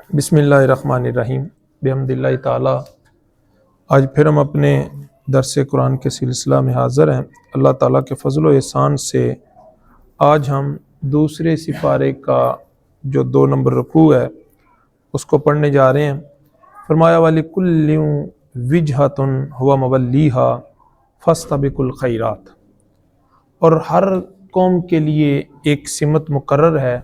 بسم اللہ الرحمن الرحیم بحمد اللہ تعالی۔ آج پھر ہم اپنے درس قرآن کے سلسلہ میں حاضر ہیں۔ اللہ تعالیٰ کے فضل و احسان سے آج ہم دوسرے سپارے کا جو 2 نمبر رکوع ہے اس کو پڑھنے جا رہے ہیں۔ فرمایا وَلِكُلٍّ وِجْهَةٌ هُوَ مَوَلِّيهَا فَاسْتَبِقُوا الْخَيْرَاتِ، اور ہر قوم کے لیے ایک سمت مقرر ہے،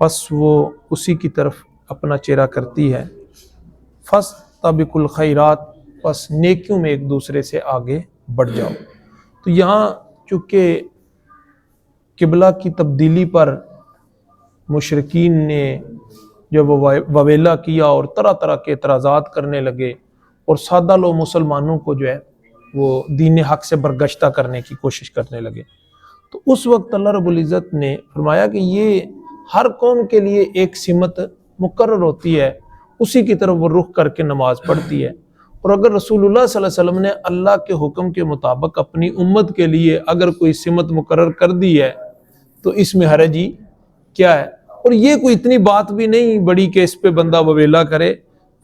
پس وہ اسی کی طرف اپنا چہرہ کرتی ہے۔ فَاسْتَبِقُوا الْخَيْرَاتِ، پس نیکیوں میں ایک دوسرے سے آگے بڑھ جاؤ۔ تو یہاں چونکہ قبلہ کی تبدیلی پر مشرکین نے جب وویلا کیا اور طرح طرح کے اعتراضات کرنے لگے اور سادہ لو مسلمانوں کو جو ہے وہ دین حق سے برگشتہ کرنے کی کوشش کرنے لگے، تو اس وقت اللہ رب العزت نے فرمایا کہ یہ ہر قوم کے لیے ایک سمت مقرر ہوتی ہے، اسی کی طرف وہ رخ کر کے نماز پڑھتی ہے۔ اور اگر رسول اللہ صلی اللہ علیہ وسلم نے اللہ کے حکم کے مطابق اپنی امت کے لیے اگر کوئی سمت مقرر کر دی ہے تو اس میں حرج ہی کیا ہے؟ اور یہ کوئی اتنی بات بھی نہیں بڑی کہ اس پہ بندہ وویلا کرے۔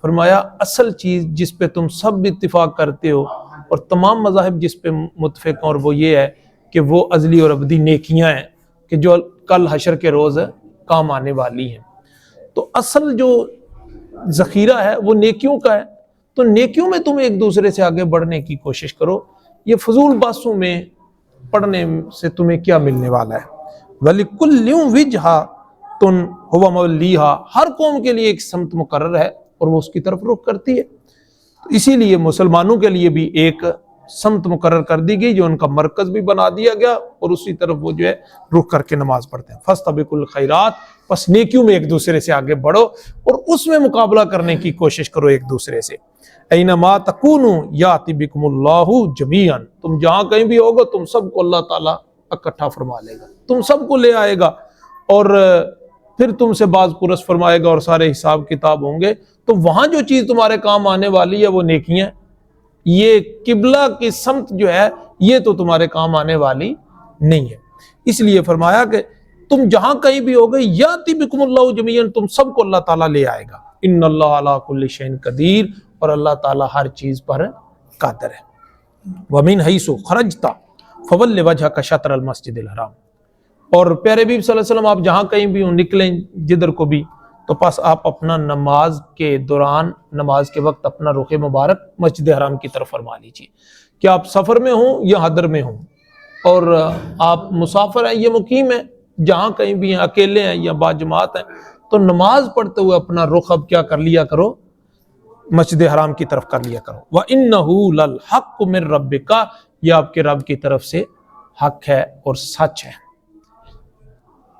فرمایا اصل چیز جس پہ تم سب اتفاق کرتے ہو اور تمام مذاہب جس پہ متفق ہیں، اور وہ یہ ہے کہ وہ ازلی اور ابدی نیکیاں ہیں کہ جو کل حشر کے روز کام آنے والی ہیں۔ تو اصل جو ذخیرہ ہے وہ نیکیوں کا ہے، تو نیکیوں میں تم ایک دوسرے سے آگے بڑھنے کی کوشش کرو۔ یہ فضول باتوں میں پڑھنے سے تمہیں کیا ملنے والا ہے؟ وَلِكُلٍّ وِجْهَةٌ هُوَ مَوَلِّيهَا، ہر قوم کے لیے ایک سمت مقرر ہے اور وہ اس کی طرف رخ کرتی ہے۔ تو اسی لیے مسلمانوں کے لیے بھی ایک سمت مقرر کر دی گئی جو ان کا مرکز بھی بنا دیا گیا، اور اسی طرف وہ جو ہے رخ کر کے نماز پڑھتے ہیں۔ فَاسْتَبِقُوا الْخَيْرَاتِ، پس نیکیوں میں ایک دوسرے سے آگے بڑھو اور اس میں مقابلہ کرنے کی کوشش کرو ایک دوسرے سے۔ اَيْنَمَا تَكُونُوا يَأْتِ بِكُمُ اللَّهُ جَمِيعًا، تم جہاں کہیں بھی ہوگا تم سب کو اللہ تعالیٰ اکٹھا فرما لے گا، تم سب کو لے آئے گا، اور پھر تم سے باز پرس فرمائے گا اور سارے حساب کتاب ہوں گے۔ تو وہاں جو چیز تمہارے کام آنے والی ہے وہ نیکیاں، یہ قبلہ کی سمت جو ہے یہ تو تمہارے کام آنے والی نہیں ہے۔ اس لیے فرمایا کہ تم جہاں کہیں بھی ہوگے یاتی بکم اللہ جمیعا، تم سب کو اللہ تعالیٰ لے آئے گا۔ ان اللہ علی کل شیء قدیر، اور اللہ تعالیٰ ہر چیز پر قادر ہے۔ ومن حیث خرجت فول وجهک شطر المسجد الحرام، اور پیارے حبیب صلی اللہ علیہ وسلم آپ جہاں کہیں بھی ہوں، نکلیں جدھر کو بھی، تو پس آپ اپنا نماز کے دوران نماز کے وقت اپنا رخ مبارک مسجد حرام کی طرف فرما لیجیے۔ کہ آپ سفر میں ہوں یا حضر میں ہوں، اور آپ مسافر ہیں یا مقیم ہیں، جہاں کہیں بھی ہیں، اکیلے ہیں یا باجماعت ہیں، تو نماز پڑھتے ہوئے اپنا رخ اب کیا کر لیا کرو؟ مسجد حرام کی طرف کر لیا کرو۔ وَإِنَّهُ لَلْحَقُّ مِن رَبِّكَ، یہ آپ کے رب کی طرف سے حق ہے اور سچ ہے۔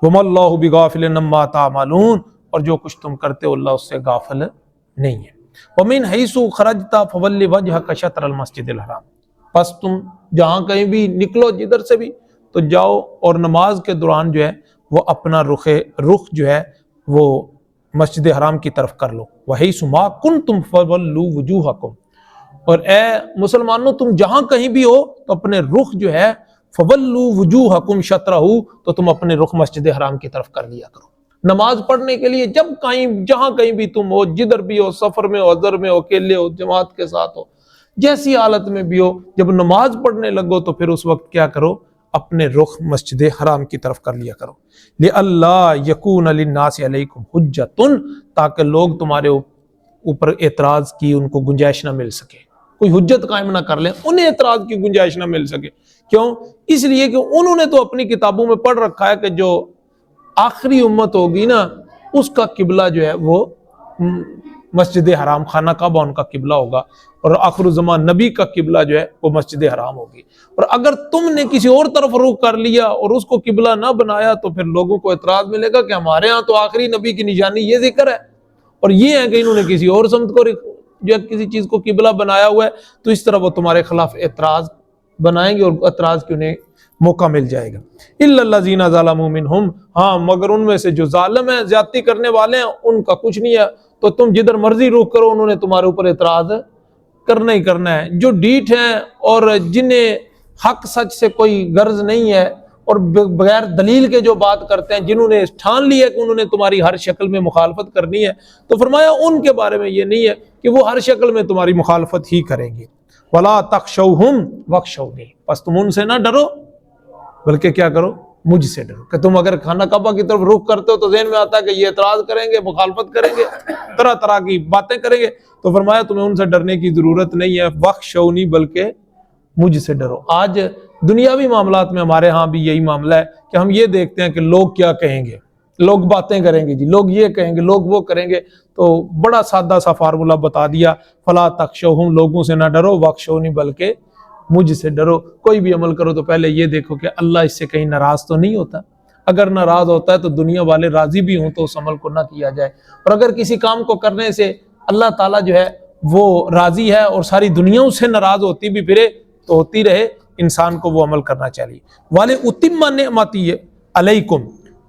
وَمَا اللَّهُ بِغَافِلٍ عَمَّا تَعْمَلُونَ، اور جو کچھ تم کرتے ہو اللہ اس سے غافل نہیں ہے۔ وَمِنْ حَيْثُ خَرَجْتَ فَوَلِّ وَجْهَكَ شَطْرَ الْمَسْجِدِ الْحَرَامِ، پس تم جہاں کہیں بھی نکلو جدھر سے بھی تو جاؤ اور نماز کے دوران جو ہے وہ اپنا رخ جو ہے وہ مسجد حرام کی طرف کر لو۔ وَحَيْثُ مَا كُنْتُمْ فَوَلُّوا وُجُوهَكُمْ، اور اے مسلمانوں تم جہاں کہیں بھی ہو تو اپنے رخ جو ہے فَوَلُّوا وُجُوهَكُمْ شَطْرَهُ، تو تم اپنے رخ مسجد حرام کی طرف کر لیا کرو۔ نماز پڑھنے کے لیے جب کہیں جہاں کہیں بھی تم ہو، جدھر بھی ہو، سفر میں ہو، حضر میں ہو، اکیلے ہو، جماعت کے ساتھ ہو، جیسی حالت میں بھی ہو، جب نماز پڑھنے لگو تو پھر اس وقت کیا کرو؟ اپنے رخ مسجد حرام کی طرف کر لیا کرو۔ لِأَلَّا يَكُونَ لِلنَّاسِ عَلَيْكُمْ حُجَّةٌ، تاکہ لوگ تمہارے اوپر اعتراض کی ان کو گنجائش نہ مل سکے، کوئی حجت قائم نہ کر لیں، انہیں اعتراض کی گنجائش نہ مل سکے۔ کیوں؟ اس لیے کہ انہوں نے تو اپنی کتابوں میں پڑھ رکھا ہے کہ جو آخری امت ہوگی نا اس کا قبلہ جو ہے وہ مسجد حرام، خانہ کعبہ ان کا قبلہ ہوگا، اور آخر الزمان نبی کا قبلہ جو ہے وہ مسجد حرام ہوگی۔ اور اگر تم نے کسی اور طرف رخ کر لیا اور اس کو قبلہ نہ بنایا تو پھر لوگوں کو اعتراض ملے گا کہ ہمارے ہاں تو آخری نبی کی نشانی یہ ذکر ہے، اور یہ ہے کہ انہوں نے کسی اور سمت کو جو ہے کسی چیز کو قبلہ بنایا ہوا ہے، تو اس طرح وہ تمہارے خلاف اعتراض بنائیں گے اور اعتراض کی انہیں موقع مل جائے گا۔ اِلَّا الَّذِينَ ظَلَمُوا مِنْهُمْ، ہاں مگر ان میں سے جو ظالم ہیں، زیادتی کرنے والے ہیں، ان کا کچھ نہیں ہے، تو تم جدھر مرضی رخ کرو انہوں نے تمہارے اوپر اعتراض کرنا ہی کرنا ہے۔ جو ڈیٹھ ہیں اور جنہیں حق سچ سے کوئی غرض نہیں ہے اور بغیر دلیل کے جو بات کرتے ہیں، جنہوں نے ٹھان لی ہے کہ انہوں نے تمہاری ہر شکل میں مخالفت کرنی ہے، تو فرمایا ان کے بارے میں یہ نہیں ہے کہ وہ ہر شکل میں تمہاری مخالفت ہی کریں گے۔ وَلَا تَخْشَوْهُمْ وَاخْشَوْنِي، بس تم ان سے نہ ڈرو بلکہ کیا کرو، مجھ سے ڈرو۔ کہ تم اگر خانہ کعبہ کی طرف رخ کرتے ہو تو ذہن میں آتا ہے کہ یہ اعتراض کریں گے، مخالفت کریں گے، طرح طرح کی باتیں کریں گے، تو فرمایا تمہیں ان سے ڈرنے کی ضرورت نہیں ہے، وَاخْشَوْنِي، بلکہ مجھ سے ڈرو۔ آج دنیاوی معاملات میں ہمارے ہاں بھی یہی معاملہ ہے کہ ہم یہ دیکھتے ہیں کہ لوگ کیا کہیں گے، لوگ باتیں کریں گے، جی لوگ یہ کہیں گے، لوگ وہ کریں گے، تو بڑا سادہ سا فارمولہ بتا دیا، فلا تخشوہم، لوگوں سے نہ ڈرو، واخشونی، بلکہ مجھ سے ڈرو۔ کوئی بھی عمل کرو تو پہلے یہ دیکھو کہ اللہ اس سے کہیں ناراض تو نہیں ہوتا، اگر ناراض ہوتا ہے تو دنیا والے راضی بھی ہوں تو اس عمل کو نہ کیا جائے، اور اگر کسی کام کو کرنے سے اللہ تعالیٰ جو ہے وہ راضی ہے اور ساری دنیا اس سے ناراض ہوتی بھی پھرے تو ہوتی رہے، انسان کو وہ عمل کرنا چاہیے۔ وَلِأُتِمَّ نِعْمَتِي عَلَيْكُمْ،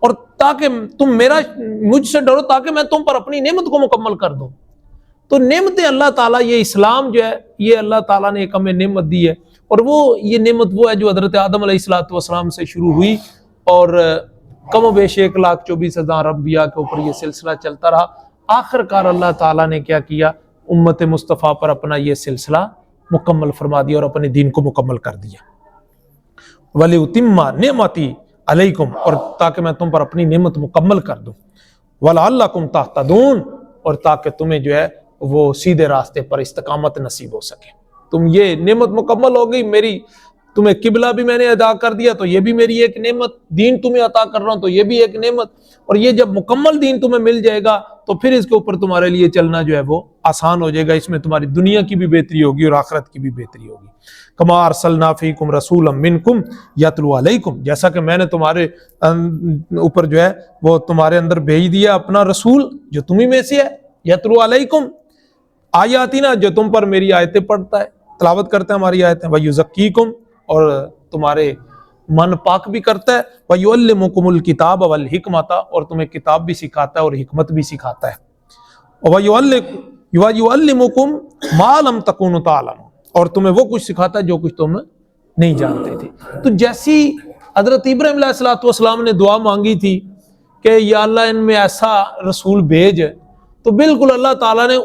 اور تاکہ تم مجھ سے ڈرو تاکہ میں تم پر اپنی نعمت کو مکمل کر دوں۔ تو نعمتیں اللہ تعالیٰ، یہ اسلام جو ہے یہ اللہ تعالیٰ نے ایک ہمیں نعمت دی ہے، اور وہ یہ نعمت وہ ہے جو حضرت آدم علیہ السلام سے شروع ہوئی اور کم و بیش 1,24,000 انبیاء کے اوپر یہ سلسلہ چلتا رہا۔ آخر کار اللہ تعالیٰ نے کیا کیا، امت مصطفیٰ پر اپنا یہ سلسلہ مکمل فرما دیا اور اپنے دین کو مکمل کر دیا۔ وَلِأُتِمَّ نِعْمَتِي عَلَيْكُمْ، اور تاکہ میں تم پر اپنی نعمت مکمل کر دوں، وَلَعَلَّكُمْ تَهْتَدُونَ، اور تاکہ تمہیں جو ہے وہ سیدھے راستے پر استقامت نصیب ہو سکے۔ تم یہ نعمت مکمل ہو گئی میری، تمہیں قبلہ بھی میں نے ادا کر دیا تو یہ بھی میری ایک نعمت، دین تمہیں عطا کر رہا ہوں تو یہ بھی ایک نعمت، اور یہ جب مکمل دین تمہیں مل جائے گا تو پھر اس کے اوپر تمہارے لیے چلنا جو ہے وہ آسان ہو جائے گا، اس میں تمہاری دنیا کی بھی بہتری ہوگی اور آخرت کی بھی بہتری ہوگی۔ کما ارسلنا فیکم رسولا منکم یتلو علیکم، جیسا کہ میں نے تمہارے اوپر جو ہے وہ تمہارے اندر بھیج دیا اپنا رسول جو تمہیں میں سے ہے، یتلو علیکم آیاتنا، جو تم پر میری آیتیں پڑھتا ہے، تلاوت کرتا ہے ہماری آیتیں، ویزکیکم، اور تمہارے من پاک بھی کرتا ہے، ویعلمکم الکتاب والحکمت، اور تمہیں کتاب بھی سکھاتا ہے اور حکمت بھی سکھاتا ہے، ویعلمکم ما لم تکونوا تعلمون، اور تمہیں وہ کچھ سکھاتا ہے جو کچھ تم نہیں جانتے تھے۔ تو جیسی حضرت ابراہیم علیہ السلام نے دعا مانگی تھی کہ یا اللہ ان میں ایسا رسول بھیج، تو بالکل اللہ تعالیٰ نے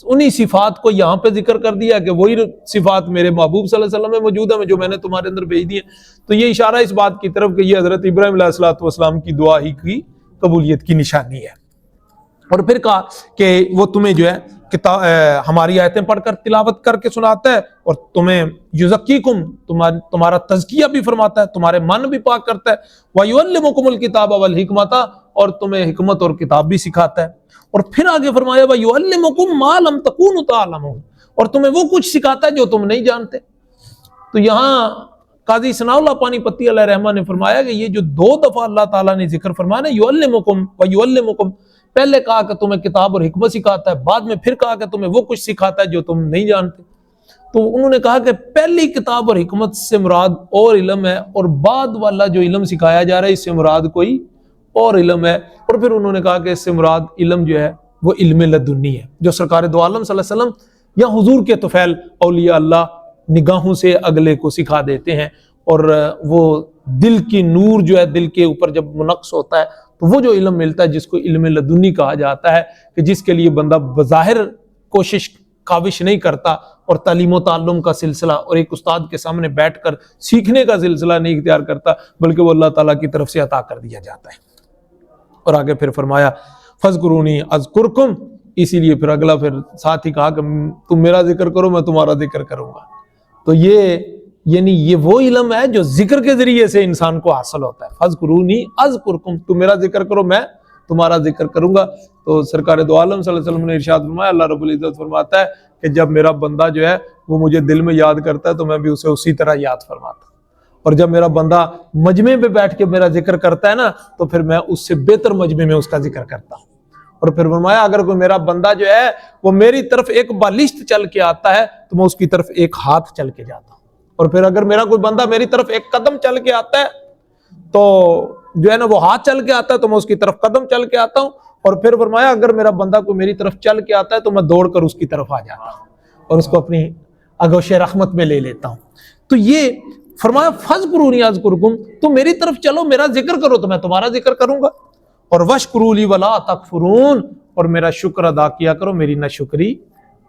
انہی صفات کو یہاں پہ ذکر کر دیا کہ وہی صفات میرے محبوب صلی اللہ علیہ وسلم میں موجود ہیں جو میں نے تمہارے اندر بھیج دی ہیں۔ تو یہ اشارہ اس بات کی طرف کہ یہ حضرت ابراہیم علیہ السلام کی دعا ہی کی قبولیت کی نشانی ہے۔ اور پھر کہا کہ وہ تمہیں جو ہے ہماری آیتیں پڑھ کر تلاوت کر کے سناتا ہے، اور تمہیں یزکیکم، تمہارا تزکیہ بھی فرماتا ہے، تمہارے من بھی پاک کرتا ہے، ویعلمکم الکتاب والحکمت، اور تمہیں حکمت اور کتاب بھی سکھاتا ہے۔ اور پھر آگے فرمایا وَيُعَلِّمُكُم مَا لَمْ تَكُونُوا تَعْلَمُونَ، اور تمہیں وہ کچھ سکھاتا ہے جو تم نہیں جانتے۔ تو یہاں قاضی ثناء اللہ پانی پتی علیہ رحمہ نے فرمایا کہ یہ جو 2 دفعہ اللہ تعالیٰ نے ذکر فرمایا نا، یعلمکم ویعلمکم، پہلے کہا کہ تمہیں کتاب اور حکمت سکھاتا ہے، بعد میں پھر کہا کہ تمہیں وہ کچھ سکھاتا ہے جو تم نہیں جانتے۔ تو انہوں نے کہا کہ پہلی کتاب اور حکمت سے مراد اور علم ہے، اور بعد والا جو علم سکھایا جا رہا ہے اس سے مراد کوئی اور علم ہے۔ اور پھر انہوں نے کہا کہ اس سے مراد علم جو ہے وہ علم لدنی ہے، جو سرکار دو عالم صلی اللہ علیہ وسلم یا حضور کے طفیل اولیاء اللہ نگاہوں سے اگلے کو سکھا دیتے ہیں، اور وہ دل کی نور جو ہے دل کے اوپر جب منقش ہوتا ہے تو وہ جو علم ملتا ہے جس کو علم لدنی کہا جاتا ہے، کہ جس کے لیے بندہ بظاہر کوشش کاوش نہیں کرتا اور تعلیم و تعلم کا سلسلہ اور ایک استاد کے سامنے بیٹھ کر سیکھنے کا سلسلہ نہیں اختیار کرتا، بلکہ وہ اللہ تعالیٰ کی طرف سے عطا کر دیا جاتا ہے۔ اور آگے پھر فرمایا فَاذْكُرُونِي أَذْكُرْكُمْ، اسی لیے پھر اگلا پھر ساتھ ہی کہا کہ تم میرا ذکر کرو میں تمہارا ذکر کروں گا۔ تو یہ یعنی یہ وہ علم ہے جو ذکر کے ذریعے سے انسان کو حاصل ہوتا ہے۔ فَاذْكُرُونِي أَذْكُرْكُمْ، تم میرا ذکر کرو میں تمہارا ذکر کروں گا۔ تو سرکار دو عالم صلی اللہ علیہ وسلم نے ارشاد فرمایا، اللہ رب العزت فرماتا ہے کہ جب میرا بندہ جو ہے وہ مجھے دل میں یاد کرتا ہے تو میں بھی اسے اسی طرح یاد فرماتا ہوں، اور جب میرا بندہ مجمع پہ بیٹھ کے میرا ذکر کرتا ہے نا تو پھر میں اس سے بہتر مجمع میں اس کا ذکر کرتا ہوں۔ اور پھر فرمایا اگر کوئی میرا بندہ جو ہے وہ میری طرف ایک بالشت چل کے آتا ہے تو میں اس کی طرف ایک ہاتھ چل کے جاتا ہوں، اور پھر اگر میرا کوئی بندہ میری طرف ایک قدم چل کے آتا ہے تو جو ہے نا وہ ہاتھ چل کے آتا ہے تو میں اس کی طرف قدم چل کے آتا ہوں، اور پھر فرمایا اگر میرا بندہ کوئی میری طرف چل کے آتا ہے تو میں دوڑ کر اس کی طرف آ جاتا ہوں اور اس کو اپنی آغوش رحمت میں لے لیتا ہوں۔ تو یہ فرمایا فَاذْكُرُونِی اذْکُرْکُم، تم میری طرف چلو، میرا ذکر کرو تو میں تمہارا ذکر کروں گا، اور وَاشْکُرُوا لِی وَلَا تَکْفُرُونَ، اور میرا شکر ادا کیا کرو، میری ناشکری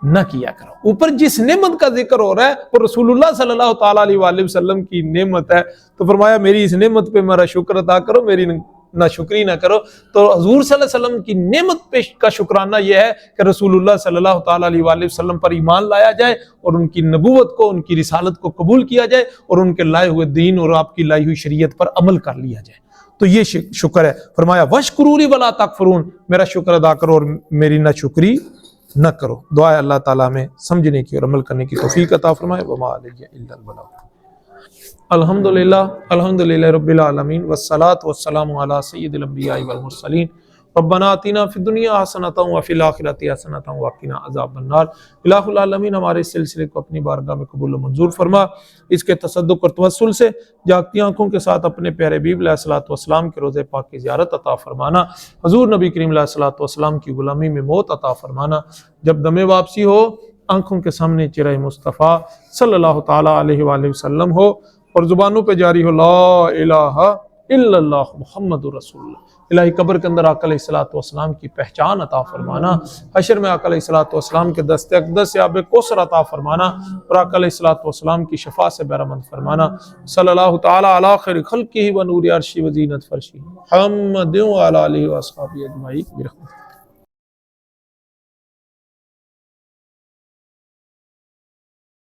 نہ کیا کرو۔ اوپر جس نعمت کا ذکر ہو رہا ہے وہ رسول اللہ صلی اللہ تعالیٰ علیہ وآلہ وسلم کی نعمت ہے، تو فرمایا میری اس نعمت پہ میرا شکر ادا کرو، میری ناشکری نہ کرو۔ تو حضور صلی اللہ علیہ وسلم کی نعمت پہ کا شکرانہ یہ ہے کہ رسول اللہ صلی اللہ تعالیٰ علیہ وآلہ وسلم پر ایمان لایا جائے، اور ان کی نبوت کو، ان کی رسالت کو قبول کیا جائے، اور ان کے لائے ہوئے دین اور آپ کی لائی ہوئی شریعت پر عمل کر لیا جائے۔ تو یہ شکر ہے۔ فرمایا وَاشْکُرُوا لِی وَلَا تَکْفُرُونَ، میرا شکر ادا کرو اور میری ناشکری نہ کرو۔ دعا ہے اللہ تعالیٰ میں سمجھنے کی اور عمل کرنے کی توفیق عطا فرمائے۔ وَمَا عَلَیَّ إِلَّا الْبَلَاغُ۔ الحمدللہ رب العالمین، والصلاة والسلام علی سید الانبیاء والمرسلین۔ ربنا آتنا فی الدنیا حسنۃ وفی الآخرۃ حسنۃ وقنا عذاب النار۔ الہ العالمین ہمارے اس سلسلے کو اپنی بارگاہ میں قبول و منظور فرما، اس کے تصدق اور توسل سے جاگتی آنکھوں کے ساتھ اپنے پیارے حبیب علیہ الصلوۃ والسلام کے روضہ پاک کی زیارت عطا فرمانا، حضور نبی کریم علیہ الصلوۃ والسلام کی غلامی میں موت عطا فرمانا، جب دم واپسی ہو آنکھوں کے سامنے چہرہ مصطفیٰ صلی اللہ تعالیٰ علیہ وآلہ وسلم ہو، اور زبانوں پہ جاری ہو لا الہ الا اللہ محمد رسول اللہ۔ الہی قبر کے اندر آقا علیہ الصلوۃ والسلام کی پہچان عطا فرمانا، حشر میں آقا علیہ الصلوۃ والسلام کے دست اقدس سے آب کوثر عطا فرمانا، اور آقا علیہ الصلوۃ والسلام کی شفاعت سے بہرمند فرمانا۔ صلی اللہ تعالیٰ علی خیر خلقہ و نور عرشہ و زینت فرشہ محمد و علی آلہ و اصحابہ اجمعین برحمتہ۔